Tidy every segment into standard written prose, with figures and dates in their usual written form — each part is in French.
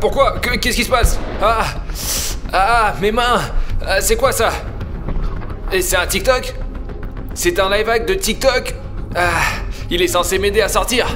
pourquoi? Qu'est-ce qui se passe? Mes mains! C'est quoi ça? Et c'est un TikTok? C'est un live hack de TikTok? Il est censé m'aider à sortir.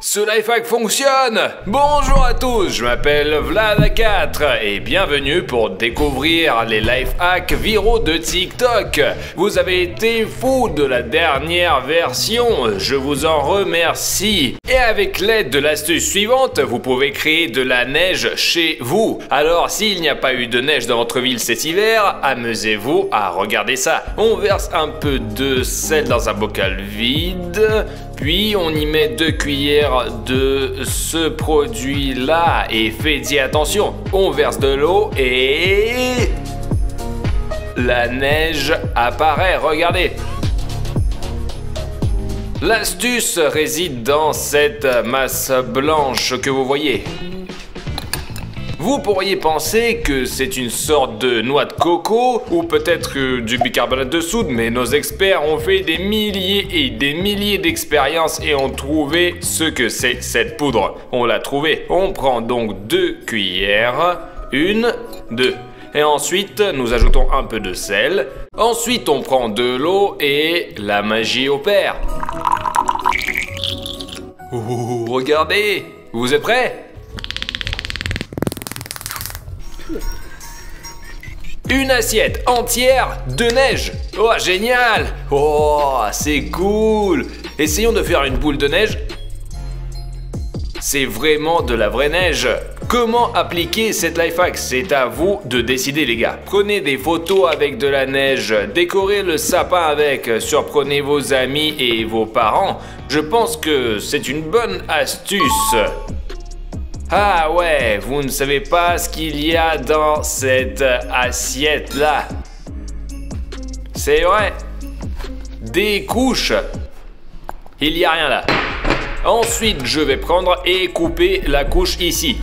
Ce lifehack fonctionne! Bonjour à tous, je m'appelle Vlad4 et bienvenue pour découvrir les lifehacks viraux de TikTok. Vous avez été fous de la dernière version, je vous en remercie. Et avec l'aide de l'astuce suivante, vous pouvez créer de la neige chez vous. Alors s'il n'y a pas eu de neige dans votre ville cet hiver, amusez-vous à regarder ça. On verse un peu de sel dans un bocal vide, puis on y met 2 cuillères de ce produit là et faites-y attention. On verse de l'eau et la neige apparaît, regardez. L'astuce réside dans cette masse blanche que vous voyez. Vous pourriez penser que c'est une sorte de noix de coco ou peut-être du bicarbonate de soude, mais nos experts ont fait des milliers et des milliers d'expériences et ont trouvé ce que c'est cette poudre. On l'a trouvé. On prend donc 2 cuillères, 1, 2. Et ensuite, nous ajoutons un peu de sel. Ensuite, on prend de l'eau et la magie opère. Ouh, regardez! Vous êtes prêts? Une assiette entière de neige. Oh, génial! Oh, c'est cool! Essayons de faire une boule de neige. C'est vraiment de la vraie neige. Comment appliquer cette lifehack? C'est à vous de décider, les gars. Prenez des photos avec de la neige, décorez le sapin avec, surprenez vos amis et vos parents. Je pense que c'est une bonne astuce. Ah ouais, vous ne savez pas ce qu'il y a dans cette assiette-là. C'est vrai. Des couches. Il n'y a rien là. Ensuite, je vais prendre et couper la couche ici.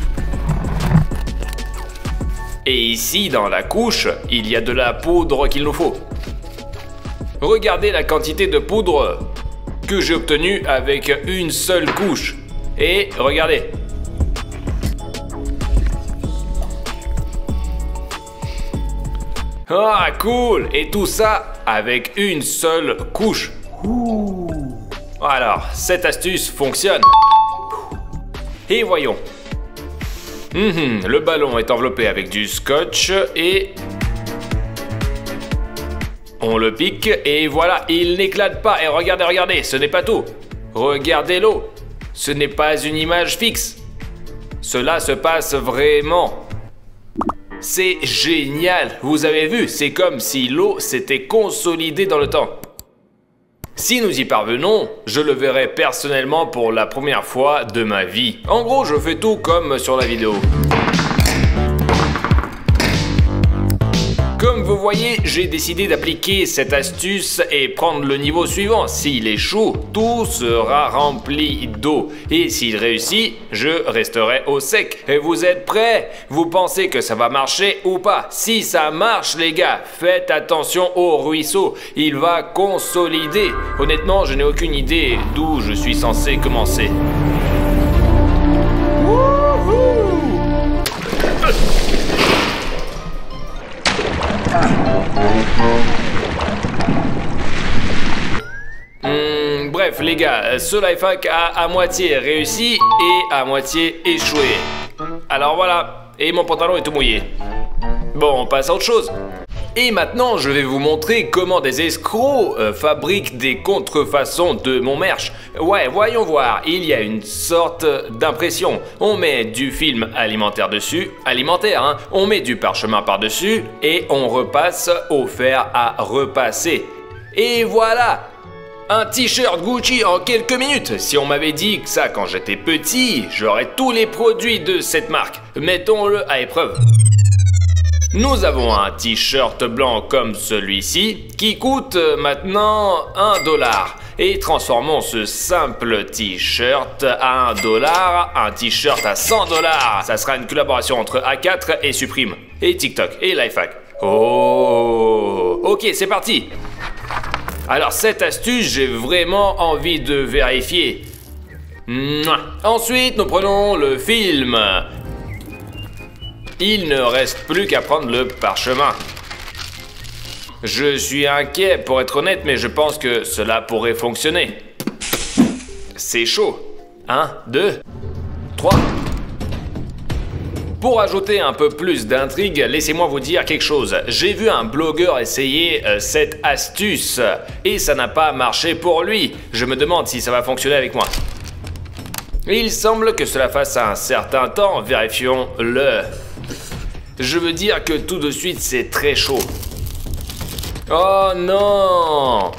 Et ici, dans la couche, il y a de la poudre qu'il nous faut. Regardez la quantité de poudre que j'ai obtenue avec une seule couche. Et regardez. Ah, cool! Et tout ça avec une seule couche. Alors, cette astuce fonctionne. Et voyons. Le ballon est enveloppé avec du scotch et on le pique et voilà, il n'éclate pas. Et regardez, regardez, ce n'est pas tout. Regardez l'eau. Ce n'est pas une image fixe. Cela se passe vraiment. C'est génial, vous avez vu, c'est comme si l'eau s'était consolidée dans le temps. Si nous y parvenons, je le verrai personnellement pour la première fois de ma vie. En gros, je fais tout comme sur la vidéo. Comme vous voyez, j'ai décidé d'appliquer cette astuce et prendre le niveau suivant. S'il échoue, tout sera rempli d'eau. Et s'il réussit, je resterai au sec. Et vous êtes prêts? Vous pensez que ça va marcher ou pas? Si ça marche, les gars, faites attention au ruisseau. Il va consolider. Honnêtement, je n'ai aucune idée d'où je suis censé commencer. Bref les gars, ce lifehack a à moitié réussi et à moitié échoué. Alors voilà, et mon pantalon est tout mouillé. Bon, on passe à autre chose. Et maintenant, je vais vous montrer comment des escrocs fabriquent des contrefaçons de mon merch. Ouais, voyons voir, il y a une sorte d'impression. On met du film alimentaire dessus, alimentaire hein, on met du parchemin par-dessus et on repasse au fer à repasser. Et voilà! Un t-shirt Gucci en quelques minutes. Si on m'avait dit que ça quand j'étais petit, j'aurais tous les produits de cette marque. Mettons-le à épreuve. Nous avons un t-shirt blanc comme celui-ci qui coûte maintenant $1. Et transformons ce simple t-shirt à $1, un t-shirt à $100. Ça sera une collaboration entre A4 et Supreme, et TikTok, et Lifehack. Oh, ok, c'est parti. Alors cette astuce, j'ai vraiment envie de vérifier. Ensuite, nous prenons le film. Il ne reste plus qu'à prendre le parchemin. Je suis inquiet pour être honnête, mais je pense que cela pourrait fonctionner. C'est chaud. 1, 2, 3. Pour ajouter un peu plus d'intrigue, laissez-moi vous dire quelque chose. J'ai vu un blogueur essayer cette astuce et ça n'a pas marché pour lui. Je me demande si ça va fonctionner avec moi. Il semble que cela fasse un certain temps. Vérifions-le. Je veux dire que tout de suite, c'est très chaud. Oh non!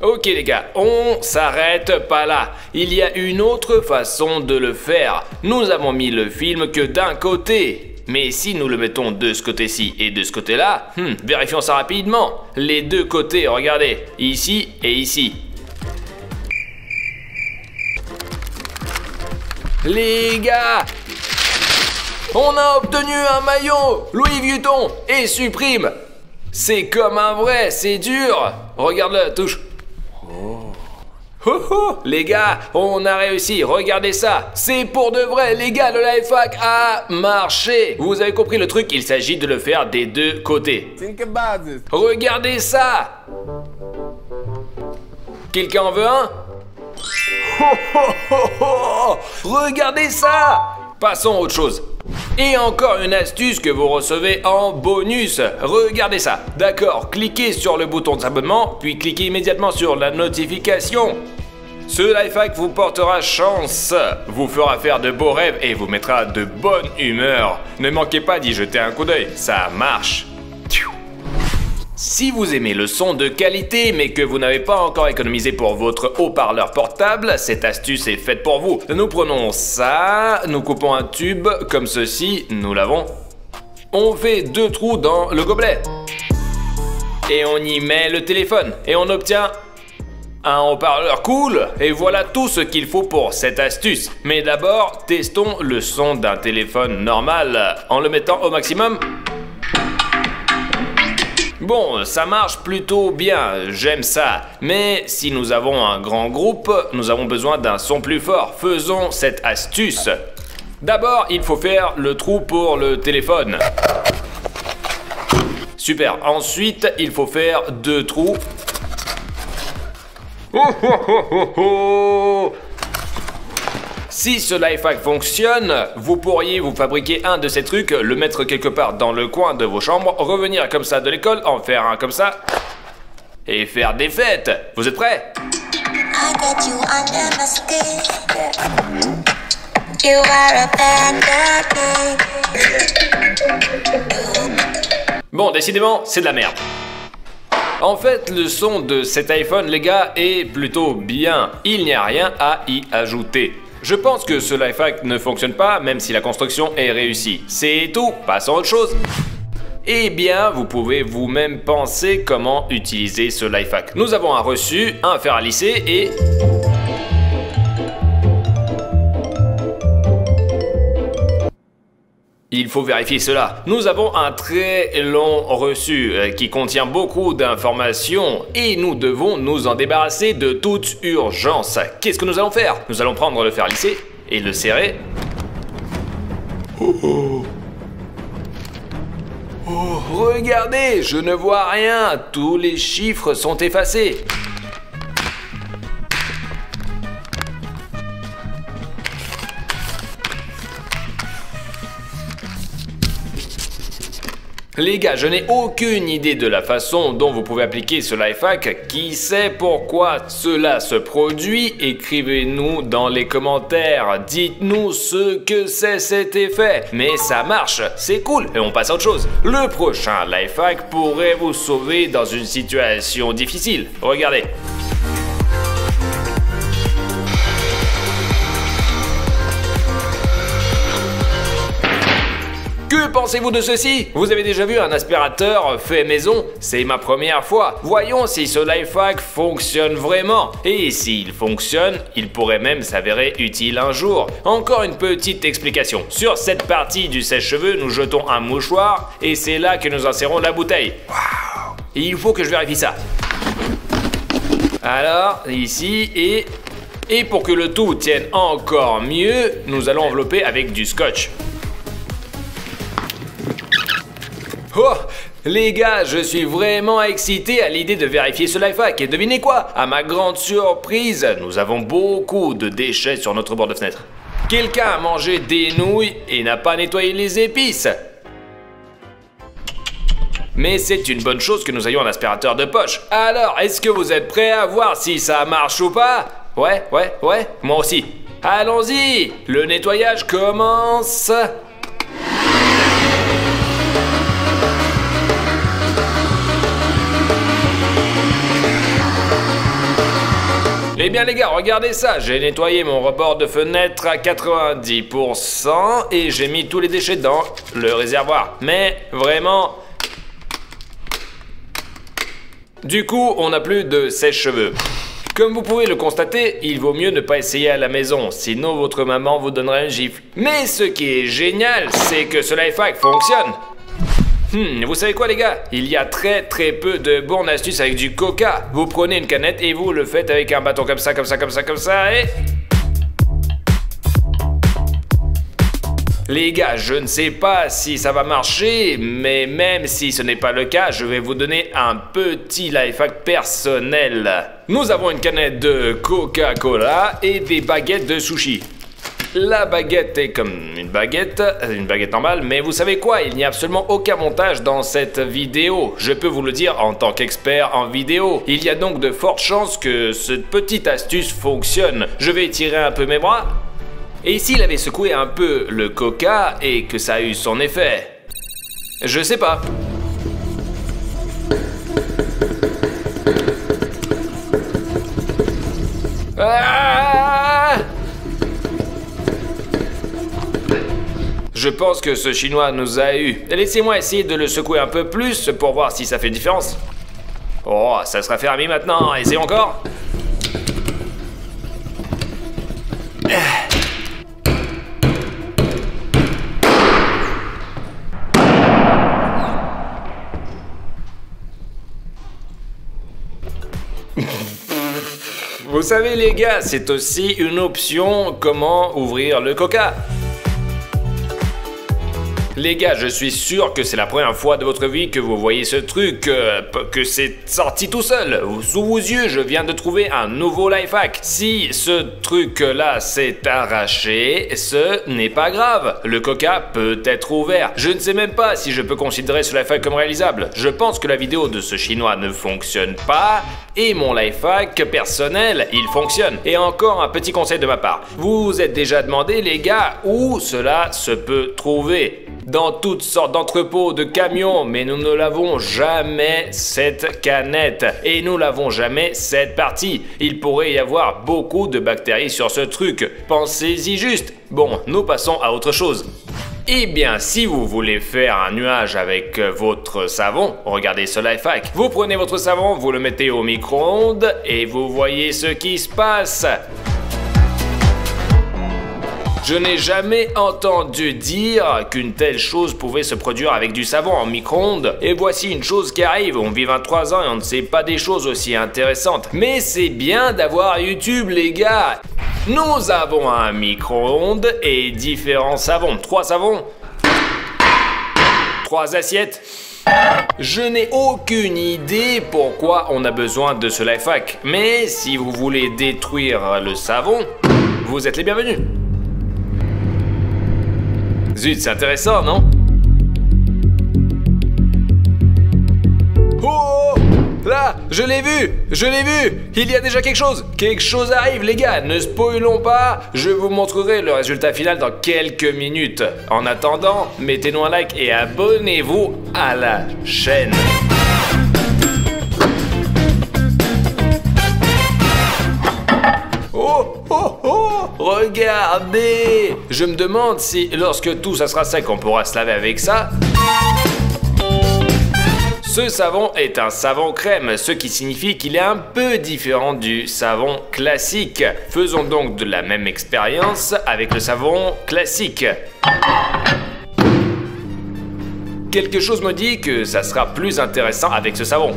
Ok les gars, on s'arrête pas là. Il y a une autre façon de le faire. Nous avons mis le film que d'un côté. Mais si nous le mettons de ce côté-ci et de ce côté-là, vérifions ça rapidement. Les deux côtés, regardez, ici et ici. Les gars, on a obtenu un maillot Louis Vuitton et Supreme. C'est comme un vrai, c'est dur. Regarde-le, touche. Les gars, on a réussi, regardez ça. C'est pour de vrai, les gars, le lifehack a marché. Vous avez compris le truc, il s'agit de le faire des deux côtés. Regardez ça. Quelqu'un en veut un? Regardez ça. Passons à autre chose. Et encore une astuce que vous recevez en bonus. Regardez ça. D'accord, cliquez sur le bouton de s'abonnement, puis cliquez immédiatement sur la notification. Ce lifehack vous portera chance, vous fera faire de beaux rêves et vous mettra de bonne humeur. Ne manquez pas d'y jeter un coup d'œil, ça marche. Si vous aimez le son de qualité mais que vous n'avez pas encore économisé pour votre haut-parleur portable, cette astuce est faite pour vous. Nous prenons ça, nous coupons un tube comme ceci, nous l'avons. On fait 2 trous dans le gobelet. Et on y met le téléphone et on obtient un haut-parleur cool. Et voilà tout ce qu'il faut pour cette astuce. Mais d'abord, testons le son d'un téléphone normal en le mettant au maximum. Bon, ça marche plutôt bien, j'aime ça. Mais si nous avons un grand groupe, nous avons besoin d'un son plus fort. Faisons cette astuce. D'abord, il faut faire le trou pour le téléphone. Super. Ensuite, il faut faire 2 trous. Si ce lifehack fonctionne, vous pourriez vous fabriquer un de ces trucs, le mettre quelque part dans le coin de vos chambres, revenir comme ça de l'école, en faire un comme ça, et faire des fêtes. Vous êtes prêts? Bon, décidément, c'est de la merde. En fait, le son de cet iPhone, les gars, est plutôt bien. Il n'y a rien à y ajouter. Je pense que ce lifehack ne fonctionne pas, même si la construction est réussie. C'est tout, passons à autre chose. Eh bien, vous pouvez vous-même penser comment utiliser ce lifehack. Nous avons un reçu, un fer à lisser et... Il faut vérifier cela. Nous avons un très long reçu qui contient beaucoup d'informations et nous devons nous en débarrasser de toute urgence. Qu'est-ce que nous allons faire? Nous allons prendre le fer lissé et le serrer. Oh, regardez, je ne vois rien. Tous les chiffres sont effacés. Les gars, je n'ai aucune idée de la façon dont vous pouvez appliquer ce lifehack. Qui sait pourquoi cela se produit? Écrivez-nous dans les commentaires. Dites-nous ce que c'est cet effet. Mais ça marche, c'est cool. Et on passe à autre chose. Le prochain lifehack pourrait vous sauver dans une situation difficile. Regardez. Que Que pensez-vous de ceci? Vous avez déjà vu un aspirateur fait maison? C'est ma première fois. Voyons si ce lifehack fonctionne vraiment. Et s'il fonctionne, il pourrait même s'avérer utile un jour. Encore une petite explication. Sur cette partie du sèche-cheveux, nous jetons un mouchoir et c'est là que nous insérons la bouteille. Waouh! Il faut que je vérifie ça. Alors, ici et pour que le tout tienne encore mieux, nous allons envelopper avec du scotch. Oh, les gars, je suis vraiment excité à l'idée de vérifier ce lifehack. Et devinez quoi? À ma grande surprise, nous avons beaucoup de déchets sur notre bord de fenêtre. Quelqu'un a mangé des nouilles et n'a pas nettoyé les épices. Mais c'est une bonne chose que nous ayons un aspirateur de poche. Alors, est-ce que vous êtes prêts à voir si ça marche ou pas? Ouais, moi aussi. Allons-y, le nettoyage commence. Eh bien les gars, regardez ça, j'ai nettoyé mon rebord de fenêtre à 90% et j'ai mis tous les déchets dans le réservoir. Mais vraiment... Du coup, on n'a plus de sèche-cheveux. Comme vous pouvez le constater, il vaut mieux ne pas essayer à la maison, sinon votre maman vous donnera une gifle. Mais ce qui est génial, c'est que ce lifehack fonctionne. Vous savez quoi les gars? Il y a très peu de bonnes astuces avec du coca. Vous prenez une canette et vous le faites avec un bâton comme ça et... Les gars, je ne sais pas si ça va marcher, mais même si ce n'est pas le cas, je vais vous donner un petit lifehack personnel. Nous avons une canette de Coca-Cola et des baguettes de sushi. La baguette est comme une baguette normale, mais vous savez quoi? Il n'y a absolument aucun montage dans cette vidéo. Je peux vous le dire en tant qu'expert en vidéo. Il y a donc de fortes chances que cette petite astuce fonctionne. Je vais étirer un peu mes bras. Et s'il avait secoué un peu le coca et que ça a eu son effet? Je sais pas. Ah! Je pense que ce chinois nous a eu. Laissez-moi essayer de le secouer un peu plus pour voir si ça fait différence. Oh, ça sera fermé maintenant. Essayons encore. Vous savez les gars, c'est aussi une option comment ouvrir le coca. Les gars, je suis sûr que c'est la première fois de votre vie que vous voyez ce truc, que c'est sorti tout seul. Sous vos yeux, je viens de trouver un nouveau lifehack. Si ce truc-là s'est arraché, ce n'est pas grave. Le coca peut être ouvert. Je ne sais même pas si je peux considérer ce lifehack comme réalisable. Je pense que la vidéo de ce chinois ne fonctionne pas. Et mon lifehack personnel, il fonctionne. Et encore un petit conseil de ma part. Vous vous êtes déjà demandé, les gars, où cela se peut trouver? Dans toutes sortes d'entrepôts, de camions, mais nous ne l'avons jamais cette canette. Et nous n'avons jamais cette partie. Il pourrait y avoir beaucoup de bactéries sur ce truc. Pensez-y juste. Bon, nous passons à autre chose. Eh bien, si vous voulez faire un nuage avec votre savon, regardez ce lifehack. Vous prenez votre savon, vous le mettez au micro-ondes et vous voyez ce qui se passe. Je n'ai jamais entendu dire qu'une telle chose pouvait se produire avec du savon en micro-ondes. Et voici une chose qui arrive, on vit 23 ans et on ne sait pas des choses aussi intéressantes. Mais c'est bien d'avoir YouTube les gars. Nous avons un micro-ondes et différents savons. 3 savons, 3 assiettes. Je n'ai aucune idée pourquoi on a besoin de ce lifehack. Mais si vous voulez détruire le savon, vous êtes les bienvenus. Zut, c'est intéressant, non? Oh! Là, je l'ai vu! Il y a déjà quelque chose! Quelque chose arrive, les gars! Ne spoilons pas! Je vous montrerai le résultat final dans quelques minutes. En attendant, mettez-nous un like et abonnez-vous à la chaîne. Oh! regardez! Je me demande si, lorsque tout ça sera sec, on pourra se laver avec ça. Ce savon est un savon crème, ce qui signifie qu'il est un peu différent du savon classique. Faisons donc de la même expérience avec le savon classique. Quelque chose me dit que ça sera plus intéressant avec ce savon.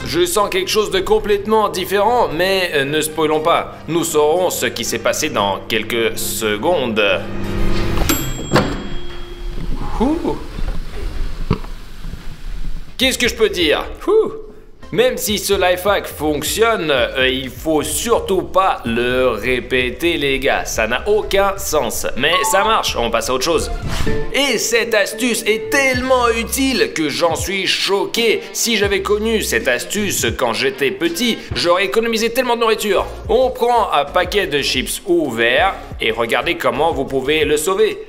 Je sens quelque chose de complètement différent, mais ne spoilons pas. Nous saurons ce qui s'est passé dans quelques secondes. Ouh. Qu'est-ce que je peux dire? Même si ce lifehack fonctionne, il faut surtout pas le répéter les gars, ça n'a aucun sens. Mais ça marche, on passe à autre chose. Et cette astuce est tellement utile que j'en suis choqué. Si j'avais connu cette astuce quand j'étais petit, j'aurais économisé tellement de nourriture. On prend un paquet de chips ouvert et regardez comment vous pouvez le sauver.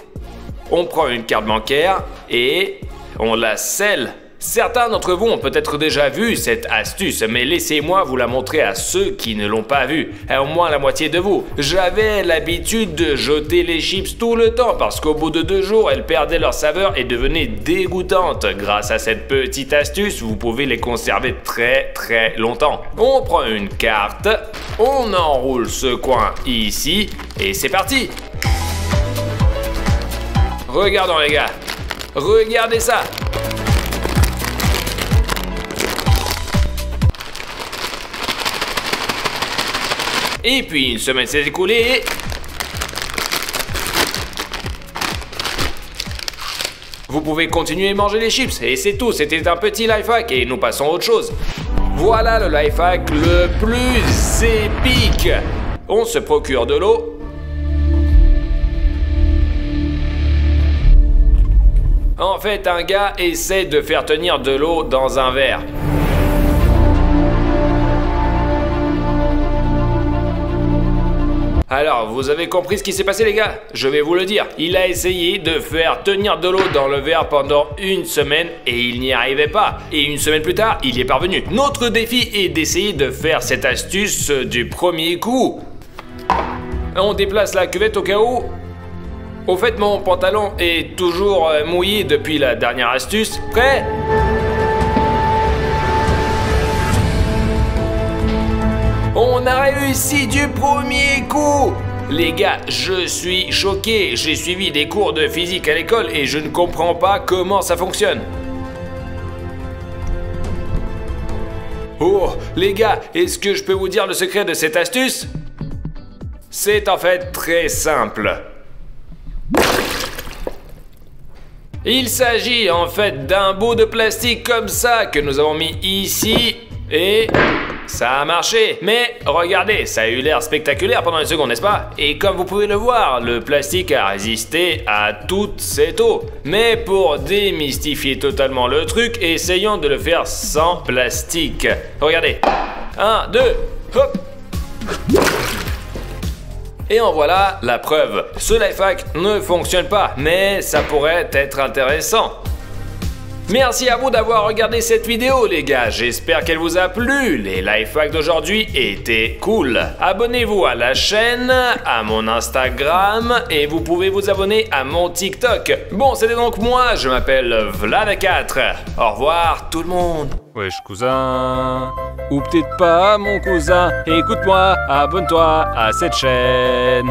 On prend une carte bancaire et on la scelle. Certains d'entre vous ont peut-être déjà vu cette astuce, mais laissez-moi vous la montrer à ceux qui ne l'ont pas vue. Au moins la moitié de vous. J'avais l'habitude de jeter les chips tout le temps parce qu'au bout de 2 jours, elles perdaient leur saveur et devenaient dégoûtantes. Grâce à cette petite astuce, vous pouvez les conserver très longtemps. On prend une carte, on enroule ce coin ici et c'est parti. Regardons les gars, regardez ça. Et puis une semaine s'est écoulée. Vous pouvez continuer à manger les chips et c'est tout, c'était un petit lifehack et nous passons à autre chose. Voilà le lifehack le plus épique. On se procure de l'eau. En fait, un gars essaie de faire tenir de l'eau dans un verre. Alors, vous avez compris ce qui s'est passé les gars? Je vais vous le dire. Il a essayé de faire tenir de l'eau dans le verre pendant 1 semaine et il n'y arrivait pas. Et 1 semaine plus tard, il y est parvenu. Notre défi est d'essayer de faire cette astuce du premier coup. On déplace la cuvette au cas où. Au fait, mon pantalon est toujours mouillé depuis la dernière astuce. Prêt? On a réussi du premier coup! Les gars, je suis choqué. J'ai suivi des cours de physique à l'école et je ne comprends pas comment ça fonctionne. Oh, les gars, est-ce que je peux vous dire le secret de cette astuce? C'est en fait très simple. Il s'agit en fait d'un bout de plastique comme ça que nous avons mis ici et... ça a marché, mais regardez, ça a eu l'air spectaculaire pendant une seconde, n'est-ce pas? Et comme vous pouvez le voir, le plastique a résisté à toute cette eau. Mais pour démystifier totalement le truc, essayons de le faire sans plastique. Regardez, 1, 2, hop! Et en voilà la preuve. Ce lifehack ne fonctionne pas, mais ça pourrait être intéressant. Merci à vous d'avoir regardé cette vidéo les gars, j'espère qu'elle vous a plu. Les lifehacks d'aujourd'hui étaient cool. Abonnez-vous à la chaîne, à mon Instagram et vous pouvez vous abonner à mon TikTok. Bon, c'était donc moi, je m'appelle Vlad4. Au revoir tout le monde. Wesh cousin, ou peut-être pas mon cousin, écoute-moi, abonne-toi à cette chaîne.